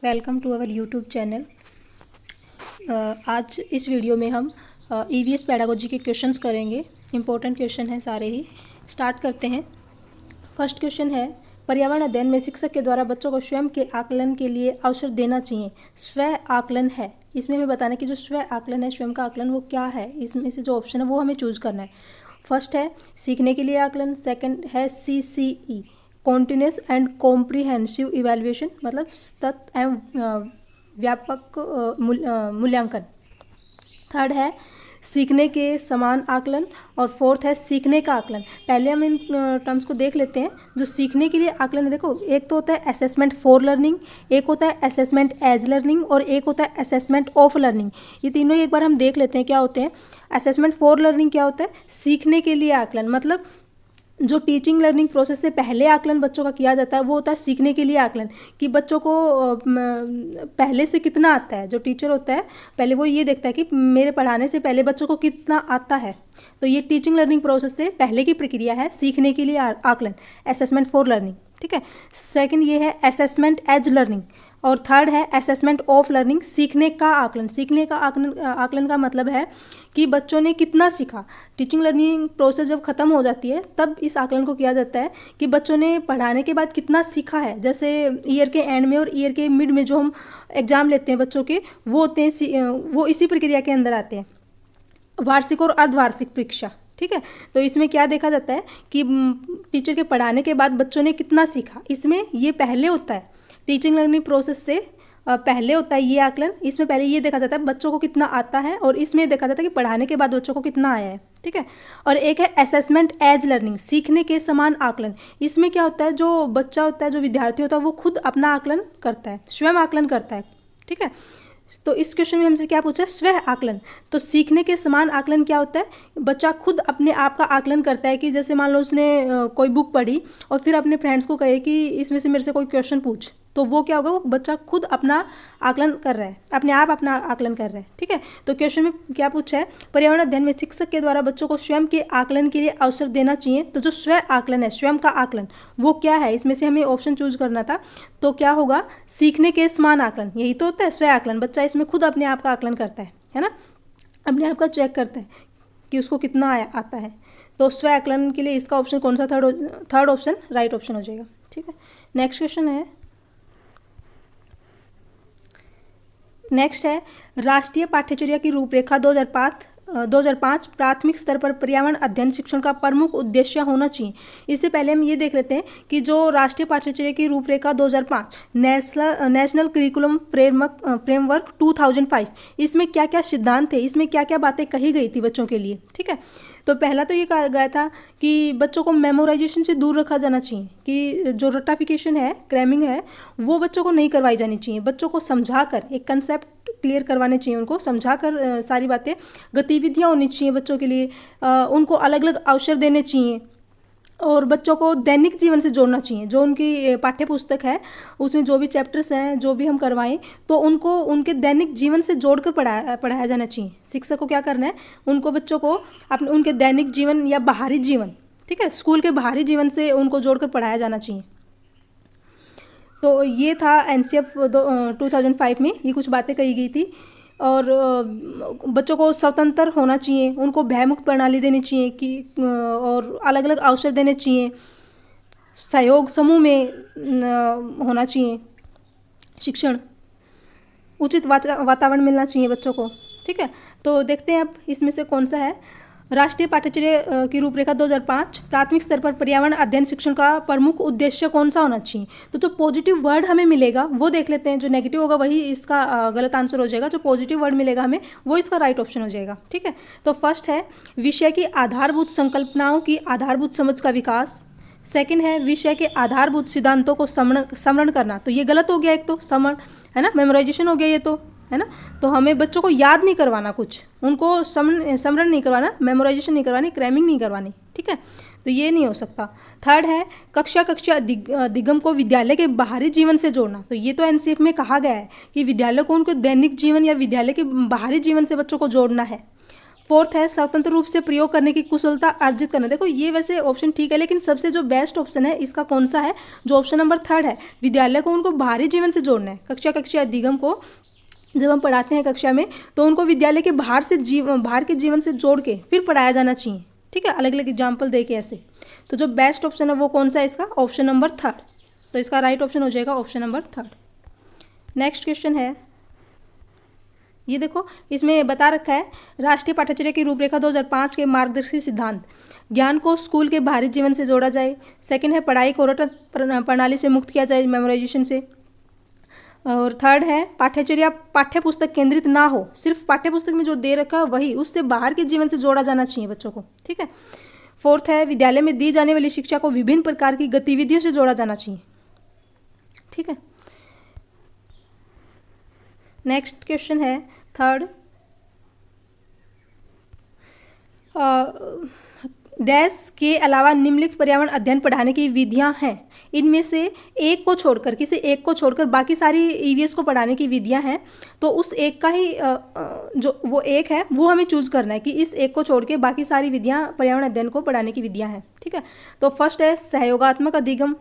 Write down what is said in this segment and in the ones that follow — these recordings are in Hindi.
Welcome to our YouTube channel. आज इस वीडियो में हम ईवीएस पेडागोजी के क्वेश्चंस करेंगे। इम्पोर्टेंट क्वेश्चन है सारे ही। स्टार्ट करते हैं। फर्स्ट क्वेश्चन है, पर्यावरण अध्ययन में शिक्षक के द्वारा बच्चों को स्वयं के आकलन के लिए अवसर देना चाहिए। स्व आकलन है, इसमें हमें बताना है कि जो स्व आकलन है, स्वयं का आकलन वो क्या है। इसमें से जो ऑप्शन है वो हमें चूज करना है। फर्स्ट है सीखने के लिए आकलन, सेकंड है CCE continuous and comprehensive evaluation, मतलब सतत एवं व्यापक मूल्यांकन। थर्ड है सीखने के समान आकलन और फोर्थ है सीखने का आकलन। पहले हम इन टर्म्स को देख लेते हैं। जो सीखने के लिए आकलन है, देखो एक तो होता है असेसमेंट फॉर लर्निंग, एक होता है असेसमेंट एज लर्निंग और एक होता है असेसमेंट ऑफ लर्निंग। ये तीनों एक बार हम देख लेते हैं क्या होते हैं। असेसमेंट फॉर लर्निंग क्या होता है? सीखने के लिए आकलन, मतलब जो टीचिंग लर्निंग प्रोसेस से पहले आकलन बच्चों का किया जाता है वो होता है सीखने के लिए आकलन, कि बच्चों को पहले से कितना आता है। जो टीचर होता है पहले वो ये देखता है कि मेरे पढ़ाने से पहले बच्चों को कितना आता है। तो ये टीचिंग लर्निंग प्रोसेस से पहले की प्रक्रिया है सीखने के लिए आकलन, असेसमेंट फॉर लर्निंग। ठीक है। सेकंड ये है असेसमेंट एज लर्निंग और थर्ड है असेसमेंट ऑफ लर्निंग, सीखने का आकलन। सीखने का आकलन का मतलब है कि बच्चों ने कितना सीखा। टीचिंग लर्निंग प्रोसेस जब खत्म हो जाती है तब इस आकलन को किया जाता है कि बच्चों ने पढ़ाने के बाद कितना सीखा है। जैसे ईयर के एंड में और ईयर के मिड में जो हम एग्जाम लेते हैं बच्चों के, वो होते हैं, वो इसी प्रक्रिया के अंदर आते हैं, वार्षिक और अर्धवार्षिक परीक्षा। ठीक है। तो इसमें क्या देखा जाता है कि टीचर के पढ़ाने के बाद बच्चों ने कितना सीखा। इसमें ये पहले होता है, टीचिंग लर्निंग प्रोसेस से पहले होता है ये आकलन। इसमें पहले ये देखा जाता है बच्चों को कितना आता है और इसमें देखा जाता है कि पढ़ाने के बाद बच्चों को कितना आया है। ठीक है। और एक है असेसमेंट एज लर्निंग, सीखने के समान आकलन। इसमें क्या होता है, जो बच्चा होता है, जो विद्यार्थी होता है, वो खुद अपना आकलन करता है, स्वयं आकलन करता है। ठीक है। तो इस क्वेश्चन में हमसे क्या पूछा है? स्व आकलन। तो सीखने के समान आकलन क्या होता है? बच्चा खुद अपने आप का आकलन करता है। कि जैसे मान लो उसने कोई बुक पढ़ी और फिर अपने फ्रेंड्स को कहे कि इसमें से मेरे से कोई क्वेश्चन पूछ, तो वो क्या होगा, वो बच्चा खुद अपना आकलन कर रहा है, अपने आप अपना आकलन कर रहा है। ठीक है। तो क्वेश्चन में क्या पूछा है? पर्यावरण अध्ययन में शिक्षक के द्वारा बच्चों को स्वयं के आकलन के लिए अवसर देना चाहिए। तो जो स्व आकलन है, स्वयं का आकलन, वो क्या है? इसमें से हमें ऑप्शन चूज करना था। तो क्या होगा? सीखने के समान आकलन। यही तो होता है स्व आकलन। बच्चा इसमें खुद अपने आप का आकलन करता है ना, अपने आप का चेक करता है कि उसको कितना आता है। तो स्व आकलन के लिए इसका ऑप्शन कौन सा? थर्ड ऑप्शन राइट ऑप्शन हो जाएगा। ठीक है। नेक्स्ट क्वेश्चन है, नेक्स्ट है राष्ट्रीय पाठ्यचर्या की रूपरेखा 2005 प्राथमिक स्तर पर पर्यावरण अध्ययन शिक्षण का प्रमुख उद्देश्य होना चाहिए। इससे पहले हम ये देख लेते हैं कि जो राष्ट्रीय पाठ्यचर्या की रूपरेखा 2005 नेशनल करिकुलम फ्रेमवर्क 2005, इसमें क्या क्या सिद्धांत थे, इसमें क्या क्या बातें कही गई थी बच्चों के लिए। ठीक है। तो पहला तो ये कहा गया था कि बच्चों को मेमोराइजेशन से दूर रखा जाना चाहिए, कि जो रटाफिकेशन है, क्रैमिंग है, वो बच्चों को नहीं करवाई जानी चाहिए। बच्चों को समझाकर एक कंसेप्ट क्लियर करवाने चाहिए, उनको समझाकर सारी बातें, गतिविधियाँ होनी चाहिए बच्चों के लिए, उनको अलग अलग अवसर देने चाहिए और बच्चों को दैनिक जीवन से जोड़ना चाहिए। जो उनकी पाठ्य पुस्तक है उसमें जो भी चैप्टर्स हैं, जो भी हम करवाएं, तो उनको उनके दैनिक जीवन से जोड़कर पढ़ाया जाना चाहिए। शिक्षक को क्या करना है, उनको बच्चों को अपने उनके दैनिक जीवन या बाहरी जीवन, ठीक है, स्कूल के बाहरी जीवन से उनको जोड़कर पढ़ाया जाना चाहिए। तो ये था NCF 2005 में ये कुछ बातें कही गई थी। और बच्चों को स्वतंत्र होना चाहिए, उनको भयमुक्त प्रणाली देनी चाहिए कि और अलग अलग अवसर देने चाहिए, सहयोग समूह में होना चाहिए शिक्षण, उचित वातावरण मिलना चाहिए बच्चों को। ठीक है। तो देखते हैं अब इसमें से कौन सा है। राष्ट्रीय पाठ्यचर्या की रूपरेखा 2005 प्राथमिक स्तर पर पर्यावरण अध्ययन शिक्षण का प्रमुख उद्देश्य कौन सा होना चाहिए। तो जो पॉजिटिव वर्ड हमें मिलेगा वो देख लेते हैं। जो नेगेटिव होगा वही इसका गलत आंसर हो जाएगा। जो पॉजिटिव वर्ड मिलेगा हमें वो इसका राइट ऑप्शन हो जाएगा। ठीक है। तो फर्स्ट है विषय की आधारभूत संकल्पनाओं की आधारभूत समझ का विकास। सेकंड है विषय के आधारभूत सिद्धांतों को स्मरण करना। तो ये गलत हो गया, एक तो स्मरण है ना, मेमोराइजेशन हो गया ये तो, है ना। तो हमें बच्चों को याद नहीं करवाना, कुछ उनको स्मरण नहीं करवाना, मेमोराइजेशन नहीं करवानी, क्रैमिंग नहीं करवानी। ठीक है। तो ये नहीं हो सकता। थर्ड है कक्षा दिगम को विद्यालय के बाहरी जीवन से जोड़ना। तो ये तो NCF में कहा गया है कि विद्यालय को उनके दैनिक जीवन या विद्यालय के बाहरी जीवन से बच्चों को जोड़ना है। फोर्थ है स्वतंत्र रूप से प्रयोग करने की कुशलता अर्जित करना। देखो ये वैसे ऑप्शन ठीक है, लेकिन सबसे जो बेस्ट ऑप्शन है इसका कौन सा है, जो ऑप्शन नंबर थर्ड है, विद्यालय को उनको बाहरी जीवन से जोड़ना है। कक्षा अधिगम को जब हम पढ़ाते हैं कक्षा में, तो उनको विद्यालय के बाहर के जीवन से जोड़ के फिर पढ़ाया जाना चाहिए, ठीक है, अलग अलग एग्जाम्पल दे के ऐसे। तो जो बेस्ट ऑप्शन है वो कौन सा है इसका, ऑप्शन नंबर थर्ड। तो इसका राइट ऑप्शन हो जाएगा option number third. Next question है, ये देखो इसमें बता रखा है राष्ट्रीय पाठ्यचर्या की रूपरेखा 2005 के मार्गदर्शी सिद्धांत, ज्ञान को स्कूल के बाहरी जीवन से जोड़ा जाए। सेकंड है पढ़ाई को रटन प्रणाली से मुक्त किया जाए, मेमोराइजेशन से। और थर्ड है पाठ्यचर्या पाठ्य पुस्तक केंद्रित ना हो, सिर्फ पाठ्य पुस्तक में जो दे रखा है वही, उससे बाहर के जीवन से जोड़ा जाना चाहिए बच्चों को, ठीक है। फोर्थ है विद्यालय में दी जाने वाली शिक्षा को विभिन्न प्रकार की गतिविधियों से जोड़ा जाना चाहिए, ठीक है। नेक्स्ट क्वेश्चन है थर्ड, डैश के अलावा निम्नलिखित पर्यावरण अध्ययन पढ़ाने की विधियां हैं, इनमें से एक को छोड़कर, किसी एक को छोड़कर बाकी सारी ईवीएस को पढ़ाने की विधियां हैं, तो उस एक का ही जो वो एक है वो हमें चूज करना है कि इस एक को छोड़ के बाकी सारी विधियां पर्यावरण अध्ययन को पढ़ाने की विधियां हैं, ठीक है। तो फर्स्ट है सहयोगात्मक अधिगम,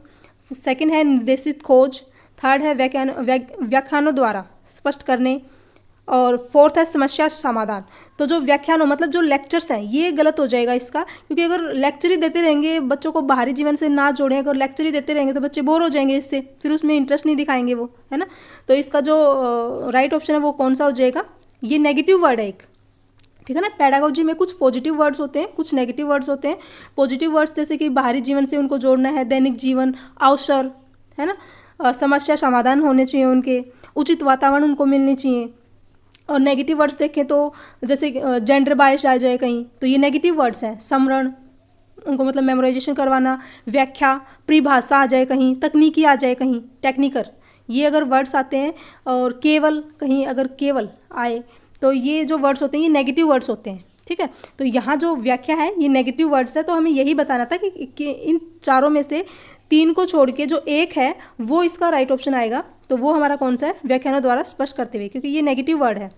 सेकंड है निर्देशित खोज, थर्ड है व्याख्यानों द्वारा स्पष्ट करने, और फोर्थ है समस्या समाधान। तो जो व्याख्यानों मतलब जो लेक्चर्स हैं ये गलत हो जाएगा इसका, क्योंकि अगर लेक्चर ही देते रहेंगे, बच्चों को बाहरी जीवन से ना जोड़ें, अगर लेक्चर ही देते रहेंगे तो बच्चे बोर हो जाएंगे इससे, फिर उसमें इंटरेस्ट नहीं दिखाएंगे वो, है ना। तो इसका जो राइट ऑप्शन है वो कौन सा हो जाएगा, ये नेगेटिव वर्ड है एक, ठीक है ना। पेडागोजी में कुछ पॉजिटिव वर्ड्स होते हैं, कुछ नेगेटिव वर्ड्स होते हैं। पॉजिटिव वर्ड्स जैसे कि बाहरी जीवन से उनको जोड़ना है, दैनिक जीवन, अवसर, है ना, समस्या समाधान होने चाहिए उनके, उचित वातावरण उनको मिलनी चाहिए। और नेगेटिव वर्ड्स देखें तो जैसे जेंडर बायस्ड आ जाए कहीं, तो ये नेगेटिव वर्ड्स हैं। समरण, उनको मतलब मेमोराइजेशन करवाना, व्याख्या, परिभाषा आ जाए कहीं, तकनीकी आ जाए कहीं, टेक्निकल, ये अगर वर्ड्स आते हैं। और केवल, कहीं अगर केवल आए तो ये जो वर्ड्स होते हैं ये नेगेटिव वर्ड्स होते हैं, ठीक है। तो यहाँ जो व्याख्या है ये नेगेटिव वर्ड्स है, तो हमें यही बताना था कि इन चारों में से तीन को छोड़ के जो एक है वो इसका राइट ऑप्शन आएगा। तो वो हमारा कौन सा है, व्याख्यानों द्वारा स्पष्ट करते हुए, क्योंकि ये नेगेटिव वर्ड है।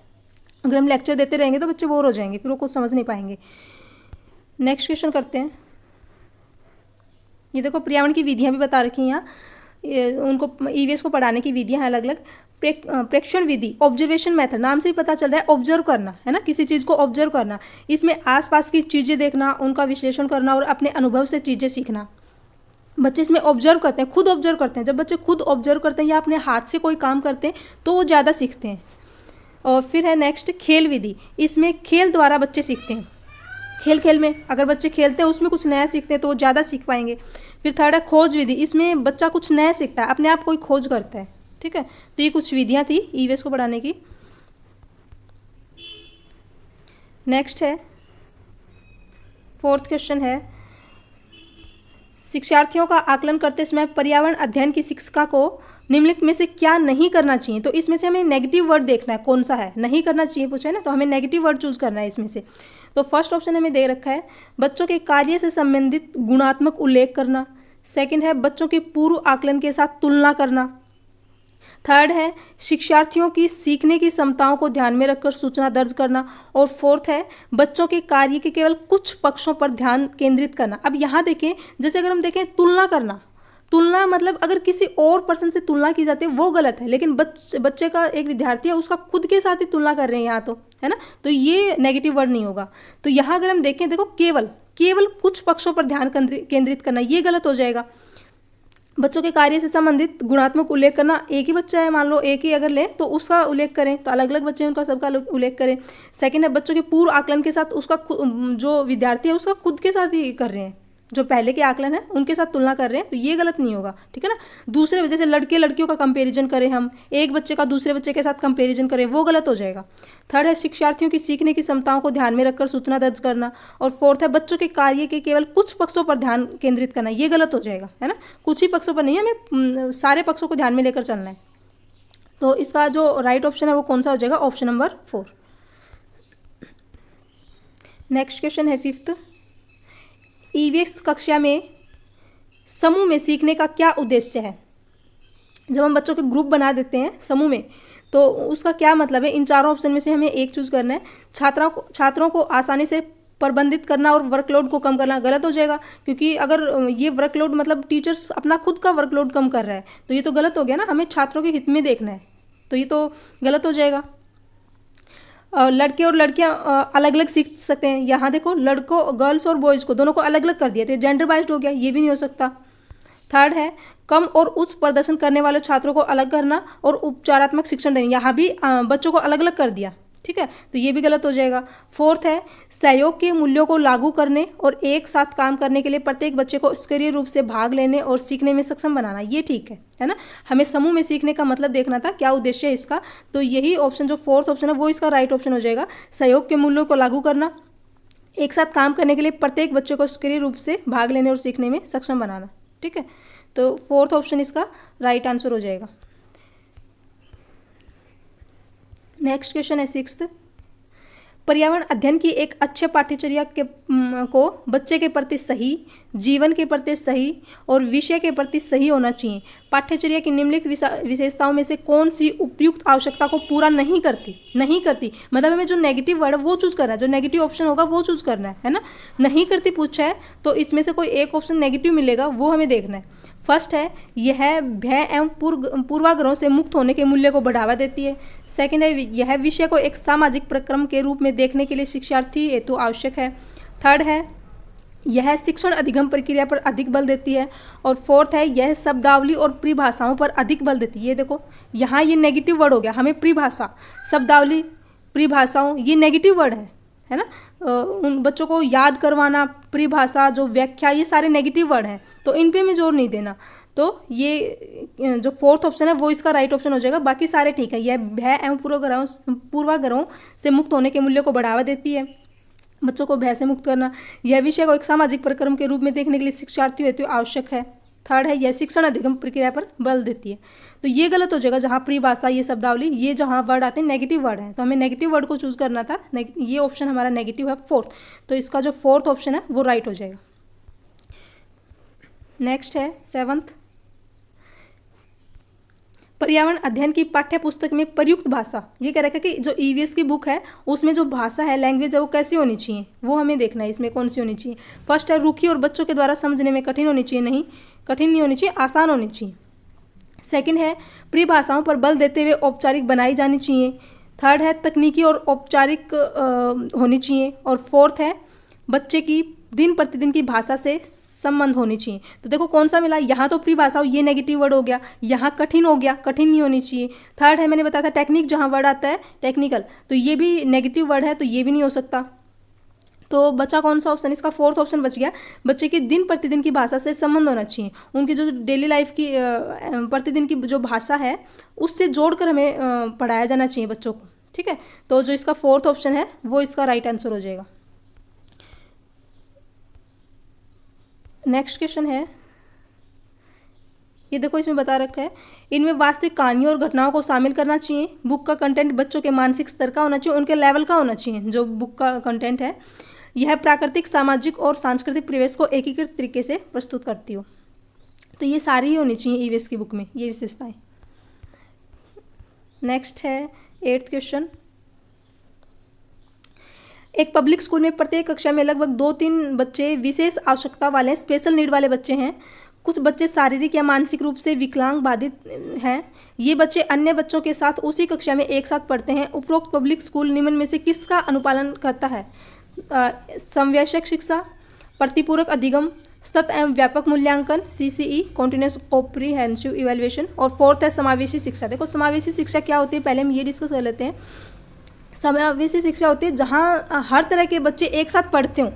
अगर हम लेक्चर देते रहेंगे तो बच्चे बोर हो जाएंगे, फिर वो कुछ समझ नहीं पाएंगे। नेक्स्ट क्वेश्चन करते हैं। ये देखो पर्यावरण की विधियाँ भी बता रखी हैं यहाँ, उनको ईवीएस को पढ़ाने की विधियाँ हैं अलग अलग। प्रेक्षण विधि, ऑब्जर्वेशन मेथड, नाम से ही पता चल रहा है ऑब्जर्व करना, है ना, किसी चीज़ को ऑब्जर्व करना। इसमें आसपास की चीज़ें देखना, उनका विश्लेषण करना और अपने अनुभव से चीज़ें सीखना। बच्चे इसमें ऑब्जर्व करते हैं, खुद ऑब्जर्व करते हैं। जब बच्चे खुद ऑब्जर्व करते हैं या अपने हाथ से कोई काम करते हैं तो वो ज़्यादा सीखते हैं। और फिर है नेक्स्ट खेल विधि, इसमें खेल द्वारा बच्चे सीखते हैं। खेल में अगर बच्चे खेलते हैं उसमें कुछ नया सीखते हैं तो वो ज़्यादा सीख पाएंगे। फिर थर्ड है खोज विधि, इसमें बच्चा कुछ नया सीखता है, अपने आप कोई खोज करता है, ठीक है। तो ये कुछ विधियाँ थी ईवीएस को पढ़ाने की। नेक्स्ट है फोर्थ क्वेश्चन है, शिक्षार्थियों का आकलन करते समय पर्यावरण अध्ययन की शिक्षिका को निम्नलिखित में से क्या नहीं करना चाहिए। तो इसमें से हमें नेगेटिव वर्ड देखना है, कौन सा है नहीं करना चाहिए पूछा है ना, तो हमें नेगेटिव वर्ड चूज करना है इसमें से। तो फर्स्ट ऑप्शन हमें दे रखा है बच्चों के कार्य से संबंधित गुणात्मक उल्लेख करना। सेकंड है बच्चों के पूर्व आकलन के साथ तुलना करना। थर्ड है शिक्षार्थियों की सीखने की क्षमताओं को ध्यान में रखकर सूचना दर्ज करना। और फोर्थ है बच्चों के कार्य के केवल कुछ पक्षों पर ध्यान केंद्रित करना। अब यहाँ देखें, जैसे अगर हम देखें तुलना करना, तुलना मतलब अगर किसी और पर्सन से तुलना की जाती है वो गलत है, लेकिन बच्चे का एक विद्यार्थी है उसका खुद के साथ ही तुलना कर रहे हैं यहाँ, तो है ना, तो ये नेगेटिव वर्ड नहीं होगा। तो यहाँ अगर हम देखें, देखो केवल कुछ पक्षों पर ध्यान केंद्रित करना, ये गलत हो जाएगा। बच्चों के कार्य से संबंधित गुणात्मक उल्लेख करना, एक ही बच्चा है मान लो, एक ही अगर ले तो उसका उल्लेख करें, तो अलग अलग बच्चे हैं उनका सबका उल्लेख करें। सेकंड है बच्चों के पूर्व आकलन के साथ उसका जो विद्यार्थी है उसका खुद के साथ ही कर रहे हैं, जो पहले के आकलन है उनके साथ तुलना कर रहे हैं, तो ये गलत नहीं होगा, ठीक है ना। दूसरे जैसे लड़के लड़कियों का कंपैरिजन करें हम, एक बच्चे का दूसरे बच्चे के साथ कंपैरिजन करें, वो गलत हो जाएगा। थर्ड है शिक्षार्थियों की सीखने की क्षमताओं को ध्यान में रखकर सूचना दर्ज करना। और फोर्थ है बच्चों के कार्य के केवल कुछ पक्षों पर ध्यान केंद्रित करना, ये गलत हो जाएगा, है ना, कुछ ही पक्षों पर नहीं, हमें सारे पक्षों को ध्यान में लेकर चलना है। तो इसका जो राइट ऑप्शन है वो कौन सा हो जाएगा, ऑप्शन नंबर 4। नेक्स्ट क्वेश्चन है फिफ्थ, ईवीएस कक्षा में समूह में सीखने का क्या उद्देश्य है। जब हम बच्चों के ग्रुप बना देते हैं समूह में, तो उसका क्या मतलब है, इन चारों ऑप्शन में से हमें एक चूज करना है। छात्रों को आसानी से प्रबंधित करना और वर्कलोड को कम करना गलत हो जाएगा, क्योंकि अगर ये वर्कलोड मतलब टीचर्स अपना खुद का वर्कलोड कम कर रहा है तो ये तो गलत हो गया ना, हमें छात्रों के हित में देखना है, तो ये तो गलत हो जाएगा। लड़के और लड़कियां अलग अलग सीख सकते हैं, यहाँ देखो लड़कों गर्ल्स और बॉयज़ को दोनों को अलग अलग कर दिया, तो ये जेंडर बाइज्ड हो गया, ये भी नहीं हो सकता। थर्ड है कम और उच्च प्रदर्शन करने वाले छात्रों को अलग करना और उपचारात्मक शिक्षण देना, यहाँ भी बच्चों को अलग अलग कर दिया, ठीक है, तो ये भी गलत हो जाएगा। फोर्थ है सहयोग के मूल्यों को लागू करने और एक साथ काम करने के लिए प्रत्येक बच्चे को सक्रिय रूप से भाग लेने और सीखने में सक्षम बनाना, ये ठीक है ना। हमें समूह में सीखने का मतलब देखना था, क्या उद्देश्य है इसका, तो यही ऑप्शन जो फोर्थ ऑप्शन है वो इसका राइट ऑप्शन हो जाएगा। सहयोग के मूल्यों को लागू करना, एक साथ काम करने के लिए प्रत्येक बच्चे को सक्रिय रूप से भाग लेने और सीखने में सक्षम बनाना, ठीक है, तो फोर्थ ऑप्शन इसका राइट आंसर हो जाएगा। नेक्स्ट क्वेश्चन है सिक्स्थ, पर्यावरण अध्ययन की एक अच्छे पाठ्यचर्या को बच्चे के प्रति सही, जीवन के प्रति सही और विषय के प्रति सही होना चाहिए। पाठ्यचर्या की निम्नलिखित विशेषताओं में से कौन सी उपयुक्त आवश्यकता को पूरा नहीं करती, मतलब हमें जो नेगेटिव वर्ड है वो चूज करना है, जो नेगेटिव ऑप्शन होगा वो चूज करना है ना। नहीं करती पूछा है तो इसमें से कोई एक ऑप्शन नेगेटिव मिलेगा, वो हमें देखना है। फर्स्ट है यह भय एवं पूर्वाग्रहों से मुक्त होने के मूल्य को बढ़ावा देती है। सेकंड है यह विषय को एक सामाजिक प्रक्रम के रूप में देखने के लिए शिक्षार्थी हेतु आवश्यक है। थर्ड है यह शिक्षण अधिगम प्रक्रिया पर अधिक बल देती है। और फोर्थ है यह शब्दावली और परिभाषाओं पर अधिक बल देती है। ये देखो यहाँ ये नेगेटिव वर्ड हो गया, हमें परिभाषा, शब्दावली, परिभाषाओं ये नेगेटिव वर्ड है ना। उन बच्चों को याद करवाना, परिभाषा, जो व्याख्या, ये सारे नेगेटिव वर्ड हैं, तो इन पे हमें जोर नहीं देना। तो ये जो फोर्थ ऑप्शन है वो इसका राइट ऑप्शन हो जाएगा, बाकी सारे ठीक है। यह भय एवं पूर्वाग्रहों से मुक्त होने के मूल्य को बढ़ावा देती है, बच्चों को भय से मुक्त करना। यह विषय को एक सामाजिक प्रक्रम के रूप में देखने के लिए शिक्षार्थियों हेतु आवश्यक है। थर्ड है यह शिक्षण अधिगम प्रक्रिया पर बल देती है। तो ये गलत हो जाएगा, जहाँ परिभाषा, ये शब्दावली, ये जहाँ वर्ड आते हैं नेगेटिव वर्ड है, तो हमें नेगेटिव वर्ड को चूज करना था। ये ऑप्शन हमारा नेगेटिव है फोर्थ, तो इसका जो फोर्थ ऑप्शन है वो राइट हो जाएगा। नेक्स्ट है सेवंथ, पर्यावरण अध्ययन की पाठ्य पुस्तक में प्रयुक्त भाषा, ये कह रखा है कि जो ईवीएस की बुक है उसमें जो भाषा है, लैंग्वेज है, वो कैसी होनी चाहिए, वो हमें देखना है इसमें कौन सी होनी चाहिए। फर्स्ट है रूखी और बच्चों के द्वारा समझने में कठिन होनी चाहिए, नहीं कठिन नहीं होनी चाहिए, आसान होनी चाहिए। सेकंड है परिभाषाओं पर बल देते हुए औपचारिक बनाई जानी चाहिए। थर्ड है तकनीकी और औपचारिक होनी चाहिए। और फोर्थ है बच्चे की दिन प्रतिदिन की भाषा से संबंध होनी चाहिए। तो देखो कौन सा मिला, यहाँ तो परिभाषा, ये नेगेटिव वर्ड हो गया, यहाँ कठिन हो गया, कठिन नहीं होनी चाहिए। थर्ड है मैंने बताया था टेक्निक, जहाँ वर्ड आता है टेक्निकल, तो ये भी नेगेटिव वर्ड है, तो ये भी नहीं हो सकता। तो बचा कौन सा ऑप्शन, इसका फोर्थ ऑप्शन बच गया, बच्चे की दिन प्रतिदिन की भाषा से संबंध होना चाहिए। उनकी जो डेली लाइफ की प्रतिदिन की जो भाषा है उससे जोड़कर हमें पढ़ाया जाना चाहिए बच्चों को, ठीक है। तो जो इसका फोर्थ ऑप्शन है वो इसका राइट आंसर हो जाएगा। नेक्स्ट क्वेश्चन है, ये देखो इसमें बता रखा है, इनमें वास्तविक कहानियों और घटनाओं को शामिल करना चाहिए। बुक का कंटेंट बच्चों के मानसिक स्तर का होना चाहिए, उनके लेवल का होना चाहिए जो बुक का कंटेंट है। यह प्राकृतिक, सामाजिक और सांस्कृतिक परिवेश को एकीकृत तरीके से प्रस्तुत करती हो। तो ये सारी ही होनी चाहिए ईवीएस की बुक में, ये विशेषताएं। नेक्स्ट है 8th क्वेश्चन, एक पब्लिक स्कूल में प्रत्येक कक्षा में लगभग 2-3 बच्चे विशेष आवश्यकता वाले, स्पेशल नीड वाले बच्चे हैं। कुछ बच्चे शारीरिक या मानसिक रूप से विकलांग, बाधित हैं। ये बच्चे अन्य बच्चों के साथ उसी कक्षा में एक साथ पढ़ते हैं। उपरोक्त पब्लिक स्कूल निम्न में से किसका अनुपालन करता है? समवयस्क शिक्षा, प्रतिपूरक अधिगम, सतत एवं व्यापक मूल्यांकन, CCE कॉन्टिन्यूस कॉम्प्रिहेंसिव इवैल्यूएशन, और फोर्थ है समावेशी शिक्षा। देखो समावेशी शिक्षा क्या होती है, पहले हम ये डिस्कस कर लेते हैं। समावेशी शिक्षा होती है जहाँ हर तरह के बच्चे एक साथ पढ़ते हों,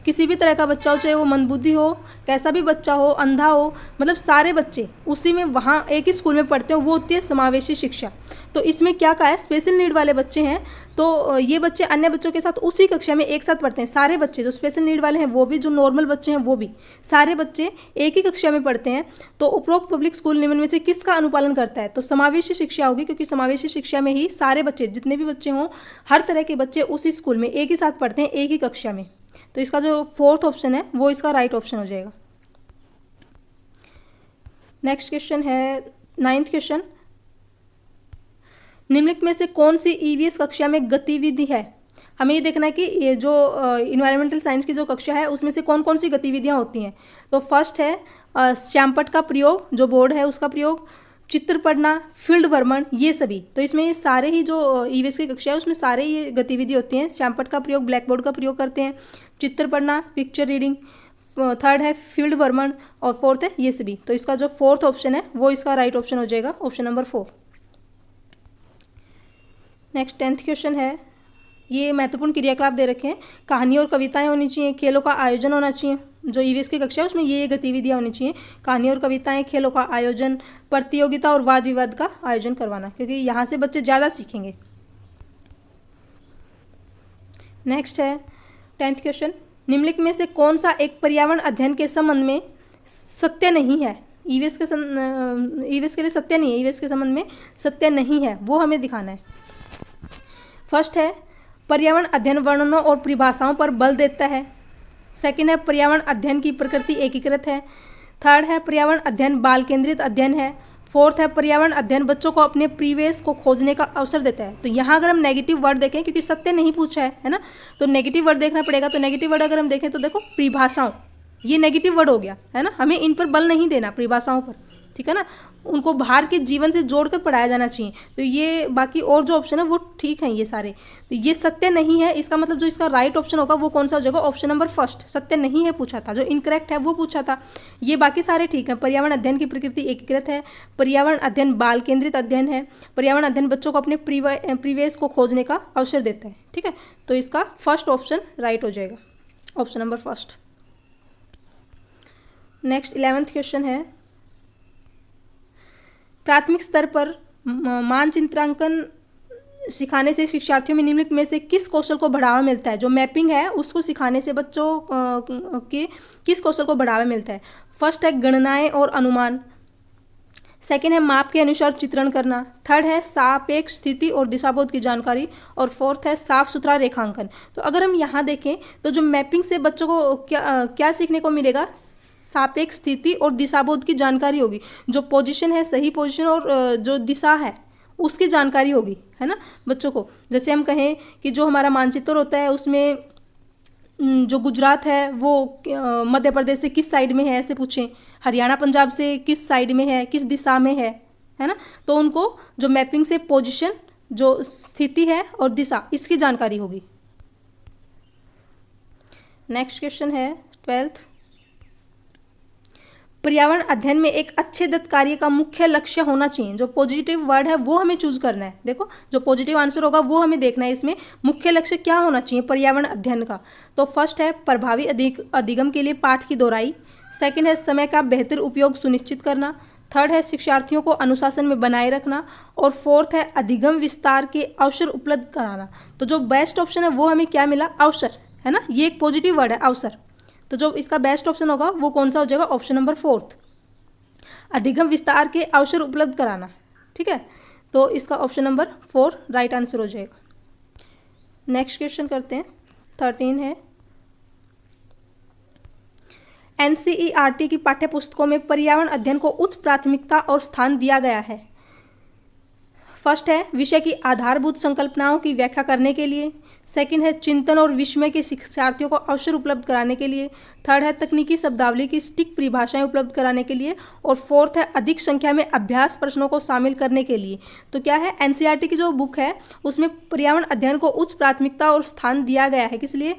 किसी भी तरह का बच्चा हो, चाहे वो मंदबुद्धि हो, कैसा भी बच्चा हो, अंधा हो, मतलब सारे बच्चे उसी में वहाँ एक ही स्कूल में पढ़ते हो, वो होती है समावेशी शिक्षा। तो इसमें क्या कहा है, स्पेशल नीड वाले बच्चे हैं तो ये बच्चे अन्य बच्चों के साथ उसी कक्षा में एक साथ पढ़ते हैं। सारे बच्चे जो स्पेशल नीड वाले हैं वो भी, जो नॉर्मल बच्चे हैं वो भी, सारे बच्चे एक ही कक्षा में पढ़ते हैं। तो उपरोक्त पब्लिक स्कूल निम्न में से किसका अनुपालन करता है? तो समावेशी शिक्षा होगी, क्योंकि समावेशी शिक्षा में ही सारे बच्चे, जितने भी बच्चे हों, हर तरह के बच्चे उसी स्कूल में एक ही साथ पढ़ते हैं, एक ही कक्षा में। तो इसका जो फोर्थ ऑप्शन है वो इसका राइट ऑप्शन हो जाएगा। नेक्स्ट क्वेश्चन है 9th क्वेश्चन, निम्नलिखित में से कौन सी ईवीएस कक्षा में गतिविधि है? हमें ये देखना है कि ये जो इन्वायरमेंटल साइंस की जो कक्षा है उसमें से कौन कौन सी गतिविधियाँ होती हैं। तो फर्स्ट है श्यामपट्ट का प्रयोग, जो बोर्ड है उसका प्रयोग, चित्र पढ़ना, फील्ड भ्रमण, ये सभी। तो इसमें ये सारे ही जो ईवीएस की कक्षा है उसमें सारे ये गतिविधि होती हैं। श्यामपट्ट का प्रयोग, ब्लैक बोर्ड का प्रयोग करते हैं, चित्र पढ़ना, पिक्चर रीडिंग, थर्ड है फील्ड भ्रमण, और फोर्थ है ये सभी। तो इसका जो फोर्थ ऑप्शन है वो इसका राइट ऑप्शन हो जाएगा, option number 4। Next 10th question है, ये महत्वपूर्ण क्रियाकलाप दे रखे हैं। कहानी और कविताएं होनी चाहिए, खेलों का आयोजन होना चाहिए। जो ईवीएस की कक्षा है उसमें ये गतिविधियां होनी चाहिए, कहानी और कविताएं, खेलों का आयोजन, प्रतियोगिता और वाद विवाद का आयोजन करवाना, क्योंकि यहाँ से बच्चे ज़्यादा सीखेंगे। नेक्स्ट है 10th क्वेश्चन, निम्नलिखित में से कौन सा एक पर्यावरण अध्ययन के संबंध में सत्य नहीं है? ईवीएस के लिए सत्य नहीं है, ईवीएस के संबंध में सत्य नहीं है, वो हमें दिखाना है। फर्स्ट है पर्यावरण अध्ययन वर्णनों और परिभाषाओं पर बल देता है। सेकंड है पर्यावरण अध्ययन की प्रकृति एकीकृत है। थर्ड है पर्यावरण अध्ययन बाल केंद्रित अध्ययन है। फोर्थ है पर्यावरण अध्ययन बच्चों को अपने परिवेश को खोजने का अवसर देता है। तो यहाँ अगर हम नेगेटिव वर्ड देखें, क्योंकि सत्य नहीं पूछा है ना, तो नेगेटिव वर्ड देखना पड़ेगा। तो नेगेटिव वर्ड अगर हम देखें तो देखो परिभाषाओं, ये नेगेटिव वर्ड हो गया है ना, हमें इन पर बल नहीं देना, परिभाषाओं पर, ठीक है ना, उनको बाहर के जीवन से जोड़कर पढ़ाया जाना चाहिए। तो ये बाकी और जो ऑप्शन है वो ठीक है ये सारे। तो ये सत्य नहीं है, इसका मतलब जो इसका राइट ऑप्शन होगा वो कौन सा हो जाएगा? ऑप्शन नंबर फर्स्ट, सत्य नहीं है पूछा था, जो इनकरेक्ट है वो पूछा था। ये बाकी सारे ठीक है। पर्यावरण अध्ययन की प्रकृति एकीकृत है, पर्यावरण अध्ययन बाल केंद्रित अध्ययन है, पर्यावरण अध्ययन बच्चों को अपने परिवेश को खोजने का अवसर देता है, ठीक है। तो इसका फर्स्ट ऑप्शन राइट हो जाएगा, option number first. Next 11th question है, प्राथमिक स्तर पर मानचित्रांकन सिखाने से शिक्षार्थियों में निम्नलिखित में से किस कौशल को बढ़ावा मिलता है? जो मैपिंग है उसको सिखाने से बच्चों के किस कौशल को बढ़ावा मिलता है? फर्स्ट है गणनाएं और अनुमान, सेकेंड है माप के अनुसार चित्रण करना, थर्ड है सापेक्ष स्थिति और दिशाबोध की जानकारी, और फोर्थ है साफ सुथरा रेखांकन। तो अगर हम यहाँ देखें तो जो मैपिंग से बच्चों को क्या सीखने को मिलेगा? सापेक्ष स्थिति और दिशाबोध की जानकारी होगी। जो पोजीशन है, सही पोजीशन, और जो दिशा है उसकी जानकारी होगी, है ना बच्चों को। जैसे हम कहें कि जो हमारा मानचित्र होता है उसमें जो गुजरात है वो मध्य प्रदेश से किस साइड में है ऐसे पूछें, हरियाणा पंजाब से किस साइड में है, किस दिशा में है ना, तो उनको जो मैपिंग से पोजीशन, जो स्थिति है और दिशा, इसकी जानकारी होगी। नेक्स्ट क्वेश्चन है 12th, पर्यावरण अध्ययन में एक अच्छे दत्त कार्य का मुख्य लक्ष्य होना चाहिए। जो पॉजिटिव वर्ड है वो हमें चूज करना है। देखो जो पॉजिटिव आंसर होगा वो हमें देखना है, इसमें मुख्य लक्ष्य क्या होना चाहिए पर्यावरण अध्ययन का। तो फर्स्ट है प्रभावी अधिगम के लिए पाठ की दोहराई, सेकंड है समय का बेहतर उपयोग सुनिश्चित करना, थर्ड है शिक्षार्थियों को अनुशासन में बनाए रखना, और फोर्थ है अधिगम विस्तार के अवसर उपलब्ध कराना। तो जो बेस्ट ऑप्शन है वो हमें क्या मिला? अवसर, है ना, ये एक पॉजिटिव वर्ड है अवसर। तो जो इसका बेस्ट ऑप्शन होगा वो कौन सा हो जाएगा? ऑप्शन नंबर 4, अधिगम विस्तार के अवसर उपलब्ध कराना, ठीक है। तो इसका ऑप्शन नंबर 4 राइट आंसर हो जाएगा। नेक्स्ट क्वेश्चन करते हैं, 13 है, एनसीईआरटी की पाठ्य पुस्तकों में पर्यावरण अध्ययन को उच्च प्राथमिकता और स्थान दिया गया है। फर्स्ट है विषय की आधारभूत संकल्पनाओं की व्याख्या करने के लिए, सेकंड है चिंतन और विस्मय के शिक्षार्थियों को अवसर उपलब्ध कराने के लिए, थर्ड है तकनीकी शब्दावली की सटीक परिभाषाएं उपलब्ध कराने के लिए, और फोर्थ है अधिक संख्या में अभ्यास प्रश्नों को शामिल करने के लिए। तो क्या है? एनसीईआरटी की जो बुक है उसमें पर्यावरण अध्ययन को उच्च प्राथमिकता और स्थान दिया गया है। किस लिए?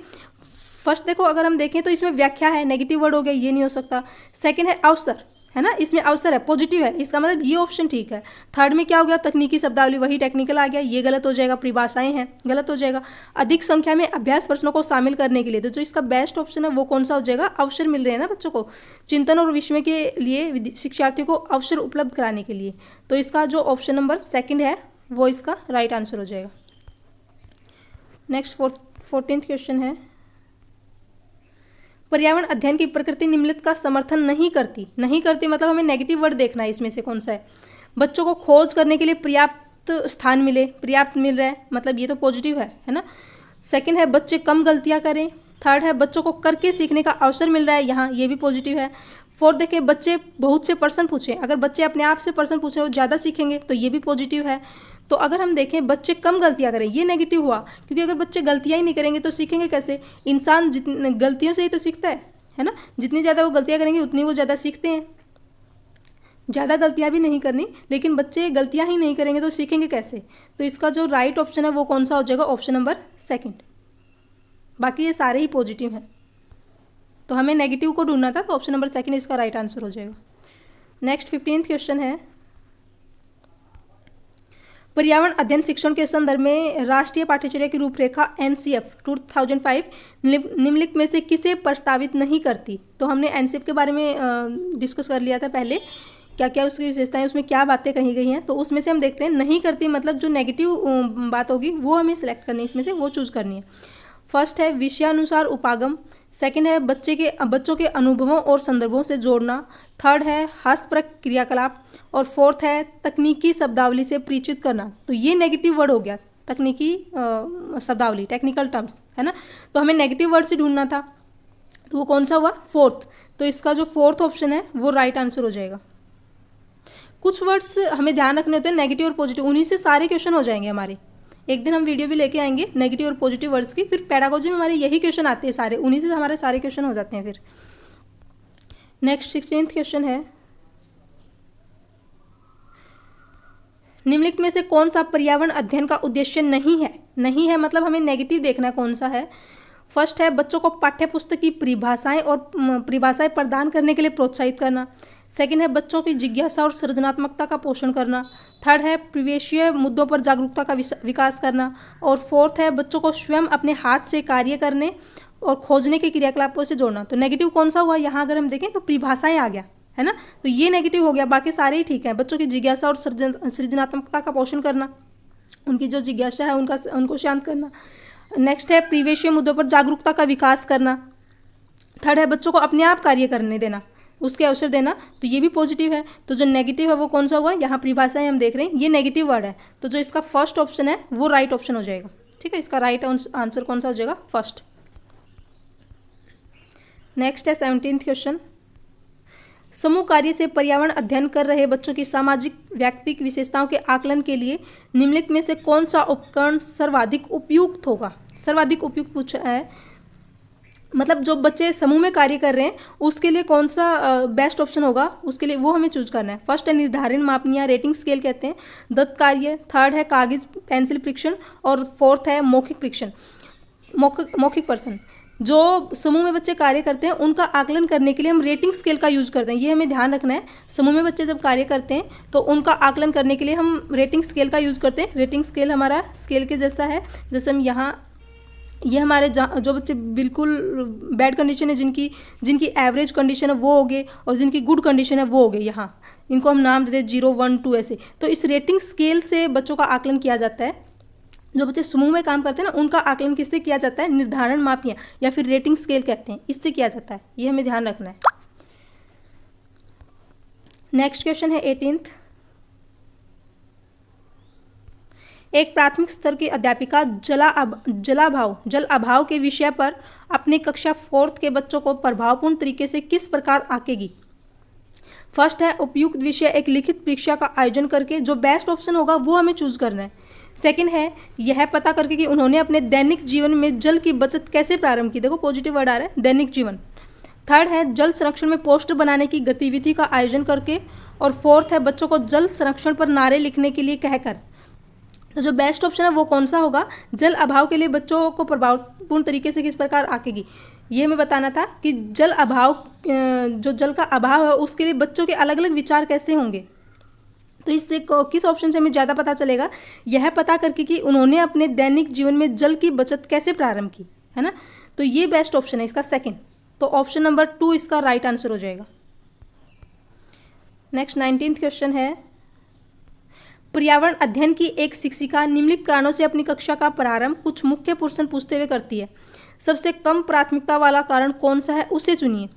फर्स्ट देखो अगर हम देखें तो इसमें व्याख्या है, नेगेटिव वर्ड हो गया, ये नहीं हो सकता। सेकंड है अवसर, है ना, इसमें अवसर है, पॉजिटिव है, इसका मतलब ये ऑप्शन ठीक है। थर्ड में क्या हो गया? तकनीकी शब्दावली, वही टेक्निकल आ गया, ये गलत हो जाएगा। परिभाषाएं हैं, गलत हो जाएगा। अधिक संख्या में अभ्यास प्रश्नों को शामिल करने के लिए, तो जो इसका बेस्ट ऑप्शन है वो कौन सा हो जाएगा? अवसर मिल रहे हैं ना बच्चों को, चिंतन और विस्मय के लिए शिक्षार्थियों को अवसर उपलब्ध कराने के लिए। तो इसका जो ऑप्शन नंबर 2 है वो इसका राइट आंसर हो जाएगा। नेक्स्ट 14th क्वेश्चन है, पर्यावरण अध्ययन की प्रकृति निम्नलिखित का समर्थन नहीं करती। नहीं करती मतलब हमें नेगेटिव वर्ड देखना है, इसमें से कौन सा है? बच्चों को खोज करने के लिए पर्याप्त स्थान मिले, पर्याप्त मिल रहा है, मतलब ये तो पॉजिटिव है ना। सेकंड है बच्चे कम गलतियां करें, थर्ड है बच्चों को करके सीखने का अवसर मिल रहा है, यहाँ ये भी पॉजिटिव है। फोर्थ देखें बच्चे बहुत से प्रश्न पूछें, अगर बच्चे अपने आप से प्रश्न पूछे वो ज़्यादा सीखेंगे, तो ये भी पॉजिटिव है। तो अगर हम देखें बच्चे कम गलतियां करें, ये नेगेटिव हुआ, क्योंकि अगर बच्चे गलतियां ही नहीं करेंगे तो सीखेंगे कैसे? इंसान जितनी गलतियों से ही तो सीखता है ना। जितनी ज़्यादा वो गलतियां करेंगे उतनी वो ज़्यादा सीखते हैं। ज़्यादा गलतियां भी नहीं करनी, लेकिन बच्चे गलतियां ही नहीं करेंगे तो सीखेंगे कैसे? तो इसका जो राइट ऑप्शन है वो कौन सा हो जाएगा? Option number second. बाकी ये सारे ही पॉजिटिव हैं, तो हमें नेगेटिव को ढूंढना था, तो ऑप्शन नंबर सेकंड इसका राइट आंसर हो जाएगा। नेक्स्ट 15th क्वेश्चन है, पर्यावरण अध्ययन शिक्षण के संदर्भ में राष्ट्रीय पाठ्यचर्या की रूपरेखा NCF 2005 निम्नलिखित में से किसे प्रस्तावित नहीं करती? तो हमने NCF के बारे में डिस्कस कर लिया था पहले, क्या क्या उसकी विशेषताएं, उसमें क्या बातें कही गई हैं। तो उसमें से हम देखते हैं नहीं करती, मतलब जो नेगेटिव बात होगी वो हमें सिलेक्ट करनी है, इसमें से वो चूज करनी है। फर्स्ट है विषयानुसार उपागम, सेकंड है बच्चों के अनुभवों और संदर्भों से जोड़ना, थर्ड है हस्तप्रक क्रियाकलाप, और फोर्थ है तकनीकी शब्दावली से परिचित करना। तो ये नेगेटिव वर्ड हो गया, तकनीकी शब्दावली, टेक्निकल टर्म्स, है ना। तो हमें नेगेटिव वर्ड से ढूंढना था, तो वो कौन सा हुआ? फोर्थ। तो इसका जो फोर्थ ऑप्शन है वो राइट आंसर हो जाएगा। कुछ वर्ड्स हमें ध्यान रखने होते हैं, नेगेटिव और पॉजिटिव, उन्हीं से सारे क्वेश्चन हो जाएंगे हमारे। एक दिन हम वीडियो भी लेके आएंगे नेगेटिव और पॉजिटिव वर्ड्स की, फिर पेडागोजी में हमारे यही क्वेश्चन आते हैं सारे, उन्हीं से हमारे सारे क्वेश्चन हो जाते हैं फिर। नेक्स्ट 16th क्वेश्चन है, निम्नलिखित में से कौन सा पर्यावरण अध्ययन का उद्देश्य नहीं है? नहीं है मतलब हमें नेगेटिव देखना है कौन सा है। फर्स्ट है बच्चों को पाठ्य पुस्तक की परिभाषाएं प्रदान करने के लिए प्रोत्साहित करना, सेकंड है बच्चों की जिज्ञासा और सृजनात्मकता का पोषण करना, थर्ड है परिवेशीय मुद्दों पर जागरूकता का विकास करना, और फोर्थ है बच्चों को स्वयं अपने हाथ से कार्य करने और खोजने के क्रियाकलापों से जोड़ना। तो नेगेटिव कौन सा हुआ यहाँ? अगर हम देखें तो परिभाषाएं आ गया, है ना, तो ये नेगेटिव हो गया। बाकी सारे ही ठीक है। बच्चों की जिज्ञासा और सृजनात्मकता का पोषण करना, उनकी जो जिज्ञासा है उनको शांत करना। नेक्स्ट है परिवेशीय मुद्दों पर जागरूकता का विकास करना, थर्ड है बच्चों को अपने आप कार्य करने देना, उसके अवसर देना। तो ये भी पॉजिटिव है। तो जो नेगेटिव है वो कौन सा हुआ? यहाँ परिभाषाएं हम देख रहे हैं, ये नेगेटिव वर्ड है, तो जो इसका फर्स्ट ऑप्शन है वो राइट ऑप्शन हो जाएगा। ठीक है, इसका राइट आंसर कौन सा हो जाएगा? फर्स्ट। नेक्स्ट है 17th क्वेश्चन, समूह कार्य से पर्यावरण अध्ययन कर रहे बच्चों की सामाजिक व्यक्तिक विशेषताओं के आकलन के लिए निम्नलिखित में से कौन सा उपकरण सर्वाधिक उपयुक्त होगा? सर्वाधिक उपयुक्त पूछा है, मतलब जो बच्चे समूह में कार्य कर रहे हैं उसके लिए कौन सा बेस्ट ऑप्शन होगा, उसके लिए वो हमें चूज करना है। फर्स्ट है निर्धारण मापनियाँ, रेटिंग स्केल कहते हैं, दत्त कार्य, थर्ड है कागज पेंसिल परीक्षण, और फोर्थ है मौखिक परीक्षण, मौखिक पर्सन। जो समूह में बच्चे कार्य करते हैं उनका आकलन करने के लिए हम रेटिंग स्केल का यूज करते हैं, ये हमें ध्यान रखना है। समूह में बच्चे जब कार्य करते हैं तो उनका आकलन करने के लिए हम रेटिंग स्केल का यूज करते हैं। रेटिंग स्केल हमारा स्केल के जैसा है, जैसे हम यहाँ ये हमारे जो बच्चे बिल्कुल बैड कंडीशन है, जिनकी एवरेज कंडीशन है वो हो गए, और जिनकी गुड कंडीशन है वो हो गए, यहाँ इनको हम नाम देते हैं 0, 1, 2 ऐसे। तो इस रेटिंग स्केल से बच्चों का आकलन किया जाता है। जो बच्चे समूह में काम करते हैं ना उनका आकलन किससे किया जाता है? निर्धारण मापियाँ या फिर रेटिंग स्केल कहते हैं, इससे किया जाता है, ये हमें ध्यान रखना है। नेक्स्ट क्वेश्चन है 18th, एक प्राथमिक स्तर की अध्यापिका जल अभाव के विषय पर अपनी कक्षा 4th के बच्चों को प्रभावपूर्ण तरीके से किस प्रकार आंकेगी? फर्स्ट है उपयुक्त विषय एक लिखित परीक्षा का आयोजन करके, जो बेस्ट ऑप्शन होगा वो हमें चूज करना है। सेकंड है यह पता करके कि उन्होंने अपने दैनिक जीवन में जल की बचत कैसे प्रारंभ की, देखो पॉजिटिव वर्ड आ रहा है, दैनिक जीवन। थर्ड है जल संरक्षण में पोस्टर बनाने की गतिविधि का आयोजन करके, और फोर्थ है बच्चों को जल संरक्षण पर नारे लिखने के लिए कहकर। तो जो बेस्ट ऑप्शन है वो कौन सा होगा? जल अभाव के लिए बच्चों को प्रभावपूर्ण तरीके से किस प्रकार आंकेगी, ये हमें बताना था कि जल अभाव, जो जल का अभाव है उसके लिए बच्चों के अलग अलग विचार कैसे होंगे। तो इससे किस ऑप्शन से हमें ज़्यादा पता चलेगा? यह पता करके कि उन्होंने अपने दैनिक जीवन में जल की बचत कैसे प्रारंभ की, है ना। तो ये बेस्ट ऑप्शन है इसका सेकंड, तो ऑप्शन नंबर 2 इसका राइट आंसर हो जाएगा। नेक्स्ट 19th क्वेश्चन है, पर्यावरण अध्ययन की एक शिक्षिका निम्नलिखित कारणों से अपनी कक्षा का प्रारंभ कुछ मुख्य प्रश्न पूछते हुए करती है। सबसे कम प्राथमिकता वाला कारण कौन सा है, उसे चुनिए।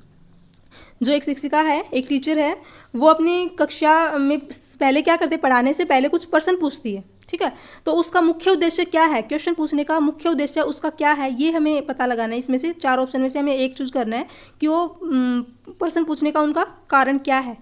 जो एक शिक्षिका है, एक टीचर है, वो अपनी कक्षा में पहले क्या करते हैं? पढ़ाने से पहले कुछ प्रश्न पूछती है, ठीक है। तो उसका मुख्य उद्देश्य क्या है? क्वेश्चन पूछने का मुख्य उद्देश्य उसका क्या है, ये हमें पता लगाना है। इसमें से 4 ऑप्शन में से हमें एक चूज करना है कि वो प्रश्न पूछने का उनका कारण क्या है।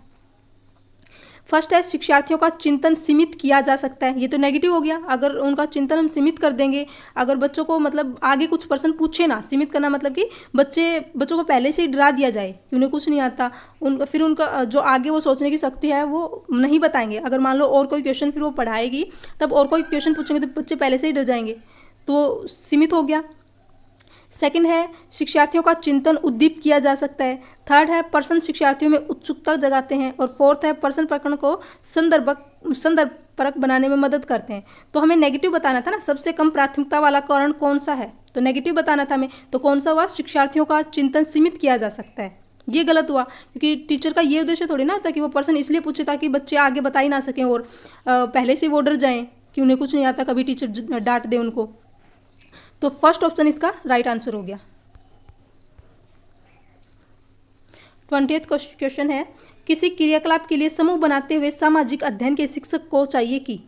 फर्स्ट है शिक्षार्थियों का चिंतन सीमित किया जा सकता है, ये तो नेगेटिव हो गया। अगर उनका चिंतन हम सीमित कर देंगे, अगर बच्चों को मतलब आगे कुछ प्रश्न पूछे ना, सीमित करना मतलब कि बच्चों को पहले से ही डरा दिया जाए कि उन्हें कुछ नहीं आता, फिर उनका जो आगे वो सोचने की शक्ति है वो नहीं बताएंगे। अगर मान लो और कोई क्वेश्चन फिर वो पढ़ाएगी, तब और कोई क्वेश्चन पूछेंगे तो बच्चे पहले से ही डर जाएंगे, तो सीमित हो गया। सेकंड है शिक्षार्थियों का चिंतन उद्दीपित किया जा सकता है। थर्ड है प्रश्न शिक्षार्थियों में उत्सुकता जगाते हैं। और फोर्थ है प्रश्न प्रकरण को संदर्भपरक बनाने में मदद करते हैं। तो हमें नेगेटिव बताना था ना, सबसे कम प्राथमिकता वाला कारण कौन सा है, तो नेगेटिव बताना था हमें। तो कौन सा हुआ, शिक्षार्थियों का चिंतन सीमित किया जा सकता है, ये गलत हुआ। क्योंकि टीचर का ये उद्देश्य थोड़ी ना होता कि वो प्रश्न इसलिए पूछे ताकि बच्चे आगे बता ही ना सकें और पहले से वो डर जाएं कि उन्हें कुछ नहीं आता, कभी टीचर डांट दे उनको। तो फर्स्ट ऑप्शन इसका राइट आंसर हो गया। 20th क्वेश्चन है, किसी क्रियाकलाप के लिए समूह बनाते हुए सामाजिक अध्ययन के शिक्षक को चाहिए कि।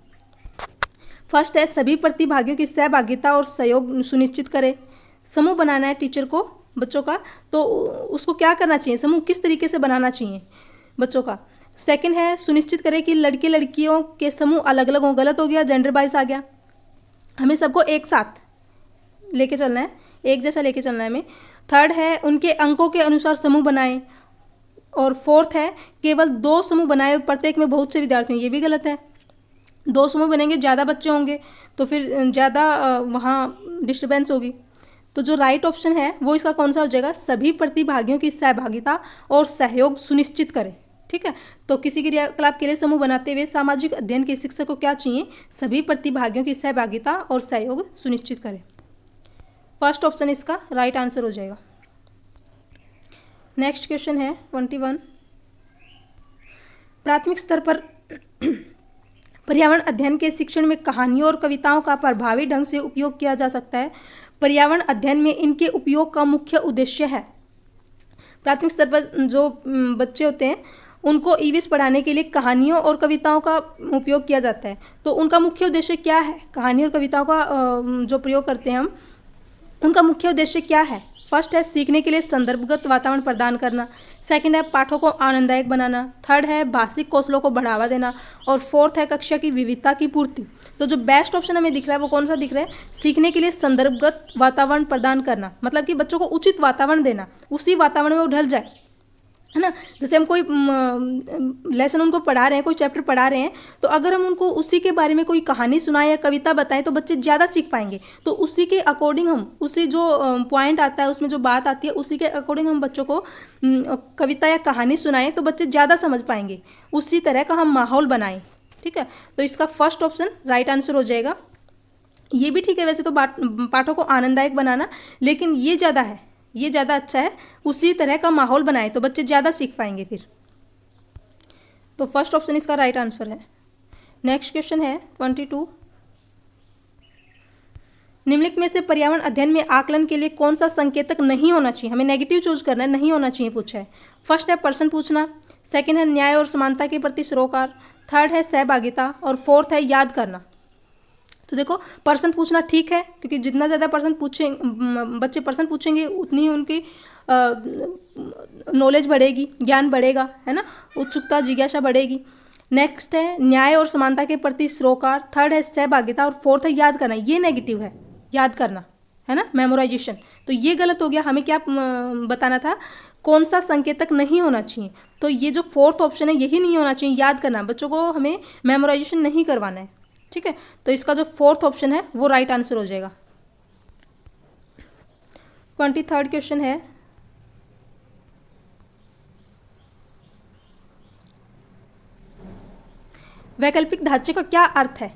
फर्स्ट है सभी प्रतिभागियों की सहभागिता और सहयोग सुनिश्चित करे। समूह बनाना है टीचर को बच्चों का, तो उसको क्या करना चाहिए, समूह किस तरीके से बनाना चाहिए बच्चों का। सेकंड है सुनिश्चित करे कि लड़के लड़कियों के समूह अलग अलग हों, गलत हो गया, जेंडर बाइस आ गया। हमें सबको एक साथ लेके चलना है, एक जैसा लेके चलना है हमें। थर्ड है उनके अंकों के अनुसार समूह बनाएं। और फोर्थ है केवल 2 समूह बनाए, प्रत्येक में बहुत से विद्यार्थी हैं, ये भी गलत है। 2 समूह बनेंगे, ज़्यादा बच्चे होंगे तो फिर ज़्यादा वहाँ डिस्टर्बेंस होगी। तो जो राइट ऑप्शन है वो इसका कौन सा हो जाएगा, सभी प्रतिभागियों की सहभागिता और सहयोग सुनिश्चित करें। ठीक है, तो किसी क्रियाकलाप के लिए समूह बनाते हुए सामाजिक अध्ययन के शिक्षक को क्या चाहिए, सभी प्रतिभागियों की सहभागिता और सहयोग सुनिश्चित करें। फर्स्ट ऑप्शन इसका राइट आंसर हो जाएगा। नेक्स्ट क्वेश्चन है 21, प्राथमिक स्तर पर पर्यावरण अध्ययन के शिक्षण में कहानियों और कविताओं का प्रभावी ढंग से उपयोग किया जा सकता है। पर्यावरण अध्ययन में इनके उपयोग का मुख्य उद्देश्य है। प्राथमिक स्तर पर जो बच्चे होते हैं उनको ईवीएस पढ़ाने के लिए कहानियों और कविताओं का उपयोग किया जाता है। तो उनका मुख्य उद्देश्य क्या है, कहानी और कविताओं का जो प्रयोग करते हैं हम, उनका मुख्य उद्देश्य क्या है। फर्स्ट है सीखने के लिए संदर्भगत वातावरण प्रदान करना। सेकंड है पाठों को आनंददायक बनाना। थर्ड है भाषिक कौशलों को बढ़ावा देना। और फोर्थ है कक्षा की विविधता की पूर्ति। तो जो बेस्ट ऑप्शन हमें दिख रहा है वो कौन सा दिख रहा है, सीखने के लिए संदर्भगत वातावरण प्रदान करना, मतलब कि बच्चों को उचित वातावरण देना, उसी वातावरण में वो ढल जाए, है ना। जैसे हम कोई लेसन उनको पढ़ा रहे हैं, कोई चैप्टर पढ़ा रहे हैं, तो अगर हम उनको उसी के बारे में कोई कहानी सुनाएं या कविता बताएं तो बच्चे ज़्यादा सीख पाएंगे। तो उसी के अकॉर्डिंग हम, उसी जो पॉइंट आता है उसमें जो बात आती है उसी के अकॉर्डिंग हम बच्चों को कविता या कहानी सुनाएं तो बच्चे ज़्यादा समझ पाएंगे। उसी तरह का हम माहौल बनाएं। ठीक है, तो इसका फर्स्ट ऑप्शन राइट आंसर हो जाएगा। ये भी ठीक है वैसे तो पाठों को आनंददायक बनाना, लेकिन ये ज़्यादा है, ये ज़्यादा अच्छा है। उसी तरह का माहौल बनाए तो बच्चे ज़्यादा सीख पाएंगे फिर। तो फर्स्ट ऑप्शन इसका राइट आंसर है। नेक्स्ट क्वेश्चन है 22, निम्नलिखित में से पर्यावरण अध्ययन में आकलन के लिए कौन सा संकेतक नहीं होना चाहिए। हमें नेगेटिव चूज करना है, नहीं होना चाहिए पूछा है। फर्स्ट है प्रश्न पूछना। सेकंड है न्याय और समानता के प्रति सरोकार। थर्ड है सहभागिता। और फोर्थ है याद करना। तो देखो प्रश्न पूछना ठीक है, क्योंकि जितना ज़्यादा प्रश्न बच्चे प्रश्न पूछेंगे उतनी ही उनकी नॉलेज बढ़ेगी, ज्ञान बढ़ेगा, है ना, उत्सुकता जिज्ञासा बढ़ेगी। नेक्स्ट है न्याय और समानता के प्रति सरोकार। थर्ड है सहभागिता। और फोर्थ है याद करना। ये नेगेटिव है, याद करना, है ना, मेमोराइजेशन। तो ये गलत हो गया। हमें क्या बताना था, कौन सा संकेतक नहीं होना चाहिए। तो ये जो फोर्थ ऑप्शन है यही नहीं होना चाहिए, याद करना। बच्चों को हमें मेमोराइजेशन नहीं करवाना है। ठीक है, तो इसका जो फोर्थ ऑप्शन है वो राइट आंसर हो जाएगा। 23rd क्वेश्चन है, वैकल्पिक ढांचे का क्या अर्थ है।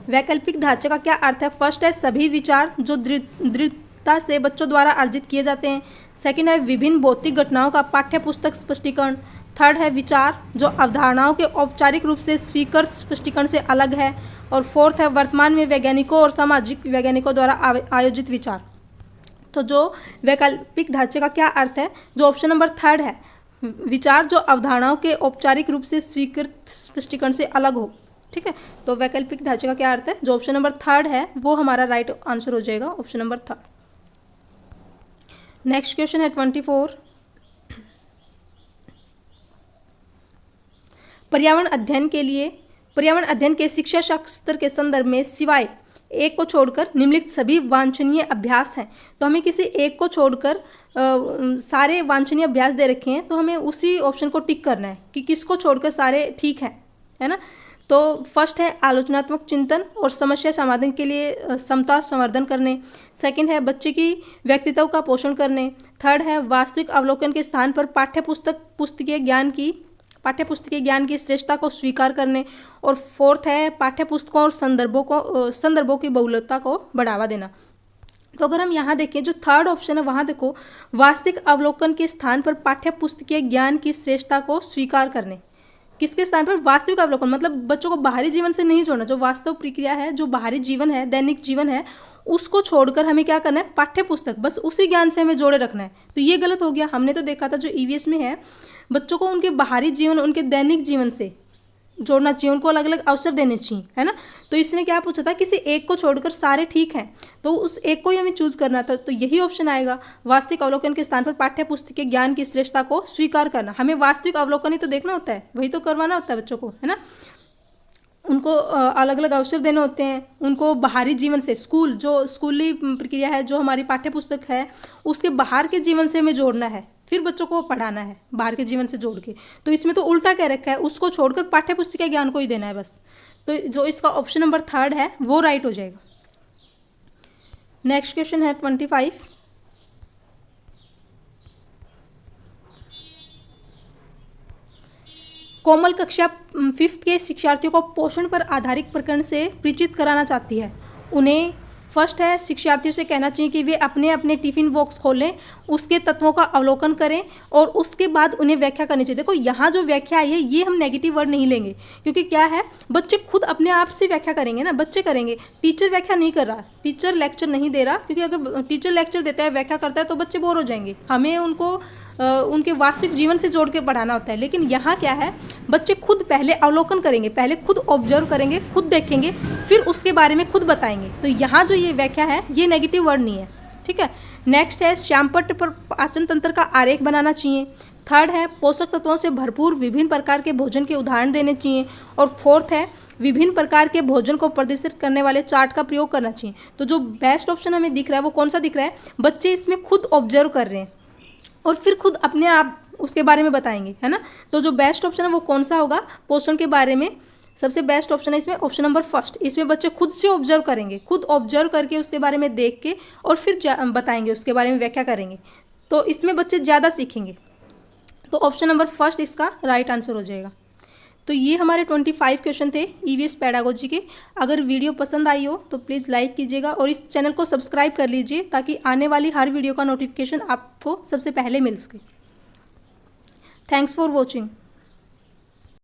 वैकल्पिक ढांचे का क्या अर्थ है। फर्स्ट है सभी विचार जो दृढ़ता से बच्चों द्वारा अर्जित किए जाते हैं। सेकंड है विभिन्न भौतिक घटनाओं का पाठ्य पुस्तक स्पष्टीकरण। थर्ड है विचार जो अवधारणाओं के औपचारिक रूप से स्वीकृत स्पष्टीकरण से अलग है। और फोर्थ है वर्तमान में वैज्ञानिकों और सामाजिक वैज्ञानिकों द्वारा आयोजित विचार। तो जो वैकल्पिक ढांचे का क्या अर्थ है, जो ऑप्शन नंबर थर्ड है, विचार जो अवधारणाओं के औपचारिक रूप से स्वीकृत स्पष्टीकरण से अलग हो। ठीक है, तो वैकल्पिक ढांचे का क्या अर्थ है, जो ऑप्शन नंबर थर्ड है वो हमारा राइट आंसर हो जाएगा, option number third. Next question है 24, पर्यावरण अध्ययन के शिक्षा शास्त्र के संदर्भ में सिवाय एक को छोड़कर निम्नलिखित सभी वांछनीय अभ्यास हैं। तो हमें किसी एक को छोड़कर सारे वांछनीय अभ्यास दे रखे हैं, तो हमें उसी ऑप्शन को टिक करना है कि किसको छोड़कर सारे ठीक हैं, है ना। तो फर्स्ट है आलोचनात्मक चिंतन और समस्या समाधान के लिए क्षमता संवर्धन करने। सेकंड है बच्चे की व्यक्तित्व का पोषण करने। थर्ड है वास्तविक अवलोकन के स्थान पर पाठ्यपुस्तकीय ज्ञान की श्रेष्ठता को स्वीकार करने। और फोर्थ है पाठ्यपुस्तकों और संदर्भों की बहुलता को बढ़ावा देना। तो अगर हम यहाँ देखें, जो थर्ड ऑप्शन है वहाँ देखो, वास्तविक अवलोकन के स्थान पर पाठ्यपुस्तकीय ज्ञान की श्रेष्ठता को स्वीकार करने। किसके स्थान पर? वास्तविक अवलोकन, मतलब बच्चों को बाहरी जीवन से नहीं जोड़ना। जो वास्तव प्रक्रिया है, जो बाहरी जीवन है, दैनिक जीवन है, उसको छोड़कर हमें क्या करना है? पाठ्यपुस्तक, बस उसी ज्ञान से हमें जोड़े रखना है। तो ये गलत हो गया। हमने तो देखा था जो ईवीएस में है, बच्चों को उनके बाहरी जीवन, उनके दैनिक जीवन से जोड़ना चाहिए, उनको अलग अलग अवसर देने चाहिए, है ना। तो इसने क्या पूछा था? किसी एक को छोड़कर सारे ठीक हैं, तो उस एक को ही हमें चूज करना था। तो यही ऑप्शन आएगा, वास्तविक अवलोकन के स्थान पर पाठ्यपुस्तकीय ज्ञान की श्रेष्ठता को स्वीकार करना। हमें वास्तविक अवलोकन ही तो देखना होता है, वही तो करवाना होता है बच्चों को, है ना। उनको अलग अलग अवसर देने होते हैं, उनको बाहरी जीवन से, स्कूली प्रक्रिया है, जो हमारी पाठ्यपुस्तक है, उसके बाहर के जीवन से हमें जोड़ना है, फिर बच्चों को पढ़ाना है बाहर के जीवन से जोड़ के। तो इसमें तो उल्टा कह रखा है, उसको छोड़कर पाठ्यपुस्तकीय ज्ञान को ही देना है बस। तो जो इसका ऑप्शन नंबर थर्ड है वो राइट हो जाएगा। नेक्स्ट क्वेश्चन है 25। कोमल कक्षा 5th के शिक्षार्थियों को पोषण पर आधारित प्रकरण से परिचित कराना चाहती है। उन्हें फर्स्ट है शिक्षार्थियों से कहना चाहिए कि वे अपने अपने टिफिन बॉक्स खोलें, उसके तत्वों का अवलोकन करें और उसके बाद उन्हें व्याख्या करनी चाहिए। देखो यहाँ जो व्याख्या आई है, ये हम नेगेटिव वर्ड नहीं लेंगे, क्योंकि क्या है, बच्चे खुद अपने आप से व्याख्या करेंगे ना, बच्चे करेंगे। टीचर व्याख्या नहीं कर रहा, टीचर लेक्चर नहीं दे रहा, क्योंकि अगर टीचर लेक्चर देता है, व्याख्या करता है, तो बच्चे बोर हो जाएंगे। हमें उनको उनके वास्तविक जीवन से जोड़ के पढ़ाना होता है। लेकिन यहाँ क्या है, बच्चे खुद पहले अवलोकन करेंगे, पहले खुद ऑब्जर्व करेंगे, खुद देखेंगे, फिर उसके बारे में खुद बताएंगे। तो यहाँ जो ये व्याख्या है, ये नेगेटिव वर्ड नहीं है, ठीक है। नेक्स्ट है श्यामपट्ट पर पाचन तंत्र का आरेख बनाना चाहिए। थर्ड है पोषक तत्वों से भरपूर विभिन्न प्रकार के भोजन के उदाहरण देने चाहिए। और फोर्थ है विभिन्न प्रकार के भोजन को प्रदर्शित करने वाले चार्ट का प्रयोग करना चाहिए। तो जो बेस्ट ऑप्शन हमें दिख रहा है वो कौन सा दिख रहा है? बच्चे इसमें खुद ऑब्जर्व कर रहे हैं और फिर खुद अपने आप उसके बारे में बताएंगे, है ना। तो जो बेस्ट ऑप्शन है वो कौन सा होगा? पोषण के बारे में सबसे बेस्ट ऑप्शन है इसमें ऑप्शन नंबर फर्स्ट। इसमें बच्चे खुद से ऑब्जर्व करेंगे, खुद ऑब्जर्व करके उसके बारे में देख के और फिर बताएंगे, उसके बारे में व्याख्या करेंगे। तो इसमें बच्चे ज़्यादा सीखेंगे। तो ऑप्शन नंबर फर्स्ट इसका राइट आंसर हो जाएगा। तो ये हमारे 25 क्वेश्चन थे ईवीएस पेडागोजी के। अगर वीडियो पसंद आई हो तो प्लीज़ लाइक कीजिएगा और इस चैनल को सब्सक्राइब कर लीजिए, ताकि आने वाली हर वीडियो का नोटिफिकेशन आपको सबसे पहले मिल सके। Thanks for watching.